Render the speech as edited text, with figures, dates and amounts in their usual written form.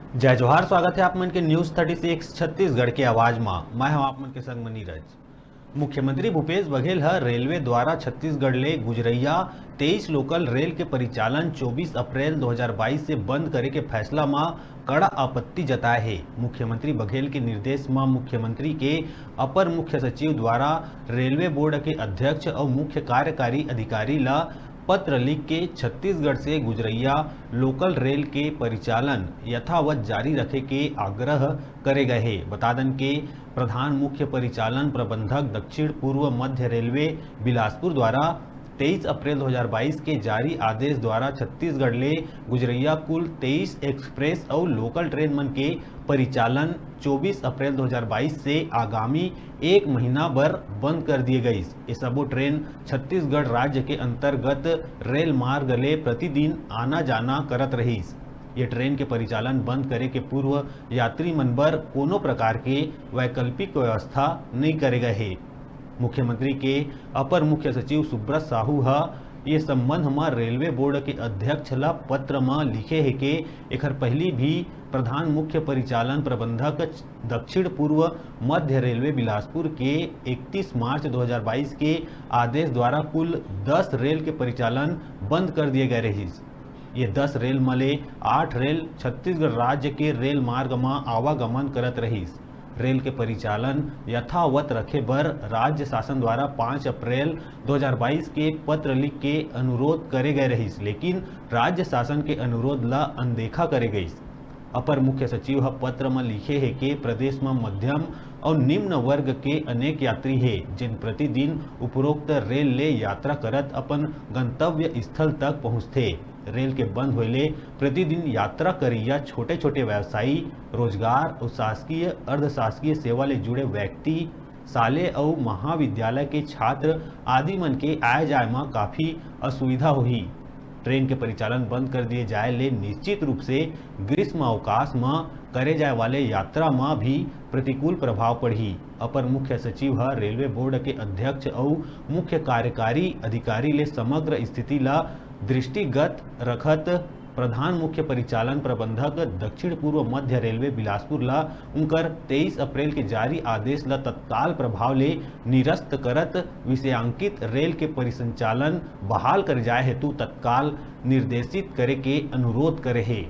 जय जोहार। स्वागत है आप मन के न्यूज 36 छत्तीसगढ़ के आवाज में। मैं हूं आप मन के संग में नीरज। मुख्यमंत्री भूपेश बघेल ह रेलवे द्वारा छत्तीसगढ़ ले गुजरैया 23 लोकल रेल के परिचालन 24 अप्रैल 2022 से बंद करे के फैसला में कड़ा आपत्ति जताए है। मुख्यमंत्री बघेल के निर्देश में मुख्यमंत्री के अपर मुख्य सचिव द्वारा रेलवे बोर्ड के अध्यक्ष और मुख्य कार्यकारी अधिकारी ला पत्र लिख के छत्तीसगढ़ से गुजरैया लोकल रेल के परिचालन यथावत जारी रखे के आग्रह करे गए हैं। बता दें कि प्रधान मुख्य परिचालन प्रबंधक दक्षिण पूर्व मध्य रेलवे बिलासपुर द्वारा 23 अप्रैल 2022 के जारी आदेश द्वारा छत्तीसगढ़ ले गुजरैया कुल 23 एक्सप्रेस और लोकल ट्रेन मन के परिचालन 24 अप्रैल 2022 से आगामी एक महीना भर बंद कर दिए गई। ये सबो ट्रेन छत्तीसगढ़ राज्य के अंतर्गत रेल मार्ग ले प्रतिदिन आना जाना करत रहीस। ये ट्रेन के परिचालन बंद करे के पूर्व यात्री मन बर कोनो प्रकार के वैकल्पिक व्यवस्था नहीं करे गए है। मुख्यमंत्री के अपर मुख्य सचिव सुब्रत साहू ये संबंध में रेलवे बोर्ड के अध्यक्ष ला पत्र में लिखे है कि एकर पहली भी प्रधान मुख्य परिचालन प्रबंधक दक्षिण पूर्व मध्य रेलवे बिलासपुर के 31 मार्च 2022 के आदेश द्वारा कुल 10 रेल के परिचालन बंद कर दिए गए रही। ये 10 रेल मले 8 रेल छत्तीसगढ़ राज्य के रेल मार्ग में आवागमन करत रही। रेल के परिचालन यथावत रखे बर राज्य शासन द्वारा 5 अप्रैल 2022 के पत्र लिख के अनुरोध करे गए रही, लेकिन राज्य शासन के अनुरोध ला अनदेखा करे गई। अपर मुख्य सचिव पत्र में लिखे है कि प्रदेश में मध्यम और निम्न वर्ग के अनेक यात्री है जिन प्रतिदिन उपरोक्त रेल ले यात्रा करत अपन गंतव्य स्थल तक पहुँचते। रेल के बंद होले प्रतिदिन यात्रा करिया छोटे छोटे व्यवसायी, रोजगार और शासकीय अर्धशासकीय सेवा ले जुड़े व्यक्ति, शाले और महाविद्यालय के छात्र आदि मन के आए जाए में काफी असुविधा हुई। ट्रेन के परिचालन बंद कर दिए जाए ले निश्चित रूप से ग्रीष्म अवकाश में करे जाए वाले यात्रा में भी प्रतिकूल प्रभाव पड़ी। अपर मुख्य सचिव रेलवे बोर्ड के अध्यक्ष और मुख्य कार्यकारी अधिकारी ले समग्र स्थिति ला दृष्टिगत रखत प्रधान मुख्य परिचालन प्रबंधक दक्षिण पूर्व मध्य रेलवे बिलासपुर ला उनकर 23 अप्रैल के जारी आदेश ला तत्काल प्रभाव ले निरस्त करत विषयांकित रेल के परिसंचालन बहाल कर जाए हेतु तत्काल निर्देशित करे के अनुरोध करे है।